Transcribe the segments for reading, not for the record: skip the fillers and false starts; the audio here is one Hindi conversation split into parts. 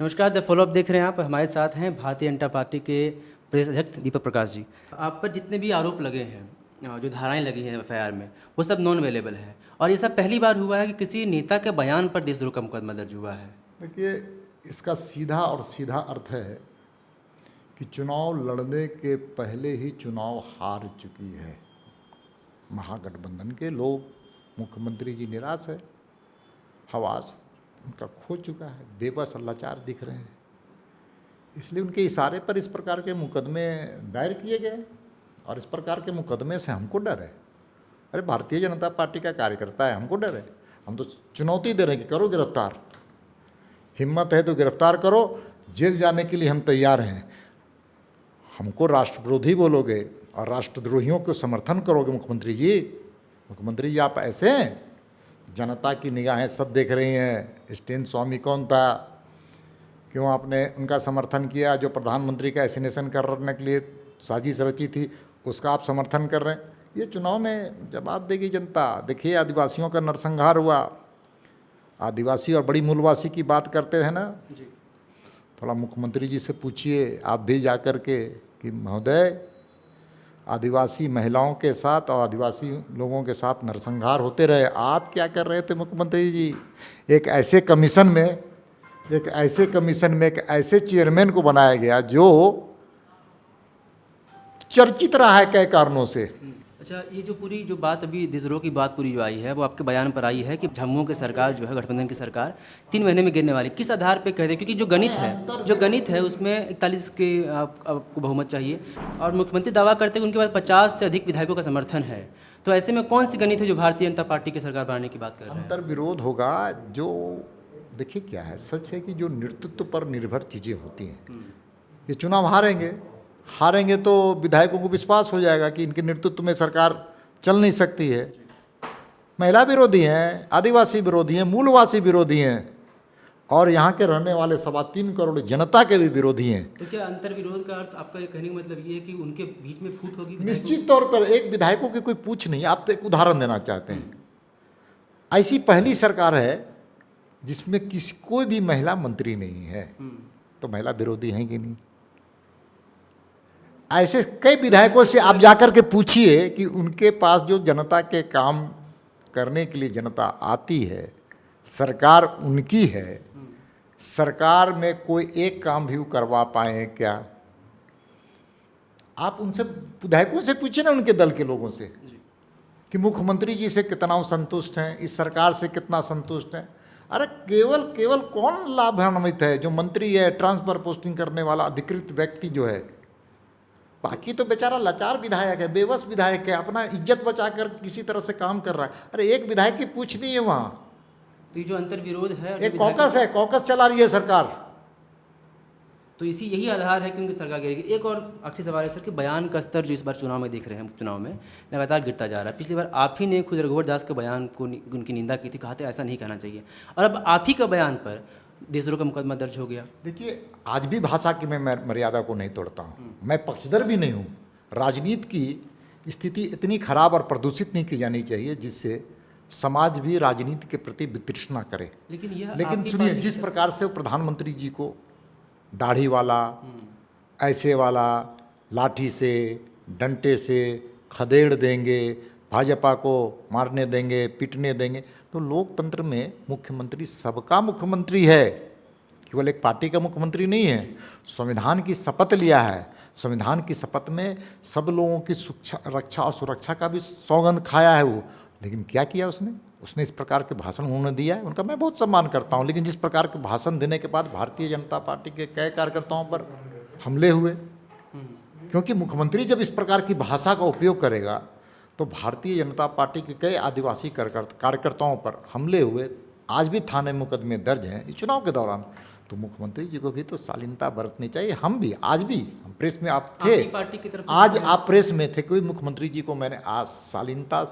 नमस्कार, द फॉलोअप देख रहे हैं आप। हमारे साथ हैं भारतीय जनता पार्टी के प्रदेश अध्यक्ष दीपक प्रकाश जी। आप पर जितने भी आरोप लगे हैं, जो धाराएं लगी हैं एफआईआर में, वो सब नॉन अवेलेबल है और ये सब पहली बार हुआ है कि किसी नेता के बयान पर देशद्रोह का मुकदमा दर्ज हुआ है। देखिए, इसका सीधा और सीधा अर्थ है कि चुनाव लड़ने के पहले ही चुनाव हार चुकी है महागठबंधन के लोग। मुख्यमंत्री जी निराश है, हवास उनका खो चुका है, बेबस और लाचार दिख रहे हैं। इसलिए उनके इशारे पर इस प्रकार के मुकदमे दायर किए गए और इस प्रकार के मुकदमे से हमको डर है। अरे, भारतीय जनता पार्टी का कार्यकर्ता है, हमको डर है। हम तो चुनौती दे रहे हैं कि करो गिरफ्तार, हिम्मत है तो गिरफ्तार करो, जेल जाने के लिए हम तैयार हैं। हमको राष्ट्रविरोधी बोलोगे और राष्ट्रद्रोहियों को समर्थन करोगे मुख्यमंत्री जी आप ऐसे हैं? जनता की निगाहें सब देख रही हैं। स्टेन स्वामी कौन था, क्यों आपने उनका समर्थन किया? जो प्रधानमंत्री का एसिनेशन करने के लिए साजिश रची थी, उसका आप समर्थन कर रहे हैं। ये चुनाव में जवाब देगी जनता। देखिए, आदिवासियों का नरसंहार हुआ। आदिवासी और बड़ी मूलवासी की बात करते हैं ना जी। थोड़ा मुख्यमंत्री जी से पूछिए आप भी जा कर के कि महोदय, आदिवासी महिलाओं के साथ और आदिवासी लोगों के साथ नरसंहार होते रहे, आप क्या कर रहे थे मुख्यमंत्री जी? एक ऐसे कमीशन में एक ऐसे चेयरमैन को बनाया गया जो चर्चित रहा है कई कारणों से। अच्छा, ये जो पूरी जो बात अभी देशद्रोह की बात पूरी जो आई है, वो आपके बयान पर आई है कि जम्मू की सरकार जो है, गठबंधन की सरकार 3 महीने में गिरने वाली। किस आधार पे कहते हैं? क्योंकि जो गणित है उसमें 41 के आपको बहुमत चाहिए और मुख्यमंत्री दावा करते हैं कि उनके पास 50 से अधिक विधायकों का समर्थन है। तो ऐसे में कौन सी गणित है जो भारतीय जनता पार्टी की सरकार बनाने की बात कर रहे हैं? अंतर विरोध होगा। जो देखिए, क्या है, सच है कि जो नेतृत्व पर निर्भर चीज़ें होती हैं, ये चुनाव हारेंगे तो विधायकों को विश्वास हो जाएगा कि इनके नेतृत्व में सरकार चल नहीं सकती है। महिला विरोधी हैं, आदिवासी विरोधी हैं, मूलवासी विरोधी हैं और यहाँ के रहने वाले 3.25 करोड़ जनता के भी विरोधी हैं। तो क्या अंतर विरोध का अर्थ आपका कहने का मतलब ये है कि उनके बीच में फूट होगी? निश्चित तौर पर एक विधायकों की कोई पूछ नहीं। आप तो एक उदाहरण देना चाहते हैं, ऐसी पहली सरकार है जिसमें कोई भी महिला मंत्री नहीं है, तो महिला विरोधी हैं कि नहीं? ऐसे कई विधायकों से आप जाकर के पूछिए कि उनके पास जो जनता के काम करने के लिए जनता आती है, सरकार उनकी है, सरकार में कोई एक काम भी वो करवा पाए क्या? आप उनसे विधायकों से पूछिए ना, उनके दल के लोगों से कि मुख्यमंत्री जी से कितना संतुष्ट हैं, इस सरकार से कितना संतुष्ट हैं। अरे, केवल कौन लाभान्वित है? जो मंत्री है, ट्रांसफर पोस्टिंग करने वाला अधिकृत व्यक्ति जो है। बाकी तो बेचारा लाचार विधायक है, बेबस विधायक है, अपना इज्जत बचाकर किसी तरह से काम कर रहा है। अरे, एक विधायक की पूछ नहीं है वहाँ। तो ये जो अंतर विरोध है, एक कॉकस चला रही है सरकार। तो यही आधार है कि उनकी सरकार गिरेगी। एक और आखिरी सवाल है सर कि बयान का स्तर जो इस बार चुनाव में देख रहे हैं, उपचुनाव में लगातार गिरता जा रहा है। पिछली बार आप ही ने खुद रघुवर दास के बयान को उनकी निंदा की थी, कहा था ऐसा नहीं कहना चाहिए, और अब आप ही का बयान पर देशद्रोह का मुकदमा दर्ज हो गया। देखिए, आज भी भाषा की मैं मर्यादा को नहीं तोड़ता हूँ, मैं पक्षधर भी नहीं हूँ। राजनीति की स्थिति इतनी खराब और प्रदूषित नहीं की जानी चाहिए जिससे समाज भी राजनीति के प्रति वितृष्णा करे। लेकिन सुनिए, जिस प्रकार से प्रधानमंत्री जी को दाढ़ी वाला, ऐसे वाला, लाठी से, डंटे से खदेड़ देंगे, भाजपा को मारने देंगे, पीटने देंगे, तो लोकतंत्र में मुख्यमंत्री सबका मुख्यमंत्री है, केवल एक पार्टी का मुख्यमंत्री नहीं है। संविधान की शपथ लिया है, संविधान की शपथ में सब लोगों की रक्षा और सुरक्षा का भी सौगंध खाया है वो। लेकिन क्या किया उसने इस प्रकार के भाषण उन्होंने दिया है, उनका मैं बहुत सम्मान करता हूँ। लेकिन जिस प्रकार के भाषण देने के बाद भारतीय जनता पार्टी के कई कार्यकर्ताओं पर हमले हुए, क्योंकि मुख्यमंत्री जब इस प्रकार की भाषा का उपयोग करेगा तो भारतीय जनता पार्टी के कई आदिवासी कार्यकर्ताओं पर हमले हुए। आज भी थाने मुकदमे दर्ज हैं इस चुनाव के दौरान। तो मुख्यमंत्री जी को भी तो शालीनता बरतनी चाहिए। हम प्रेस में आप थे, आज आप प्रेस में थे, कोई मुख्यमंत्री जी को मैंने आज शालीनता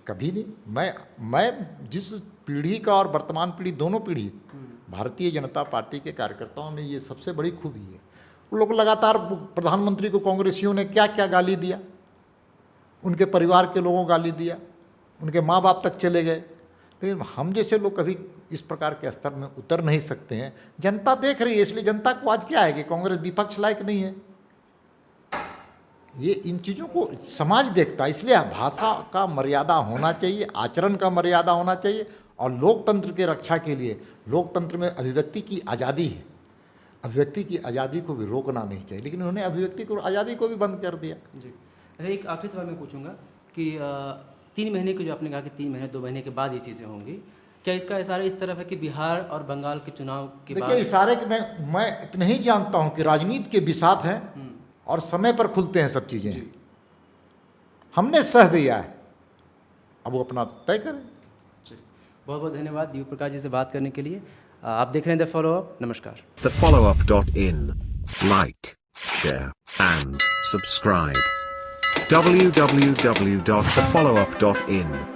कभी नहीं। मैं जिस पीढ़ी का और वर्तमान पीढ़ी, दोनों पीढ़ी भारतीय जनता पार्टी के कार्यकर्ताओं में ये सबसे बड़ी खूबी है। वो लोग लगातार प्रधानमंत्री को कांग्रेसियों ने क्या क्या गाली दिया, उनके परिवार के लोगों को गाली दिया, उनके माँ बाप तक चले गए, लेकिन हम जैसे लोग कभी इस प्रकार के स्तर में उतर नहीं सकते हैं। जनता देख रही है, इसलिए जनता को आज क्या है कि कांग्रेस विपक्ष लायक नहीं है। ये इन चीज़ों को समाज देखता है, इसलिए भाषा का मर्यादा होना चाहिए, आचरण का मर्यादा होना चाहिए। और लोकतंत्र के रक्षा के लिए, लोकतंत्र में अभिव्यक्ति की आज़ादी है, अभिव्यक्ति की आज़ादी को भी रोकना नहीं चाहिए, लेकिन उन्होंने अभिव्यक्ति को आज़ादी को भी बंद कर दिया। जी, अच्छा एक आखिरी सवाल मैं पूछूंगा कि 3 महीने के जो आपने कहा कि 3 महीने 2 महीने के बाद ये चीज़ें होंगी, क्या इसका इशारा इस तरफ है कि बिहार और बंगाल के चुनाव के बाद? देखिए, इशारे के मैं इतना ही जानता हूँ कि राजनीति के बिसात हैं और समय पर खुलते हैं सब चीज़ें। हमने सह दिया है, अब वो अपना तय करें। बहुत बहुत धन्यवाद दीपक प्रकाश जी से बात करने के लिए। आप देख रहे हैं द फॉलो अप। नमस्कार। TheFollowUp.in. Like, share, and subscribe. www.thefollowup.in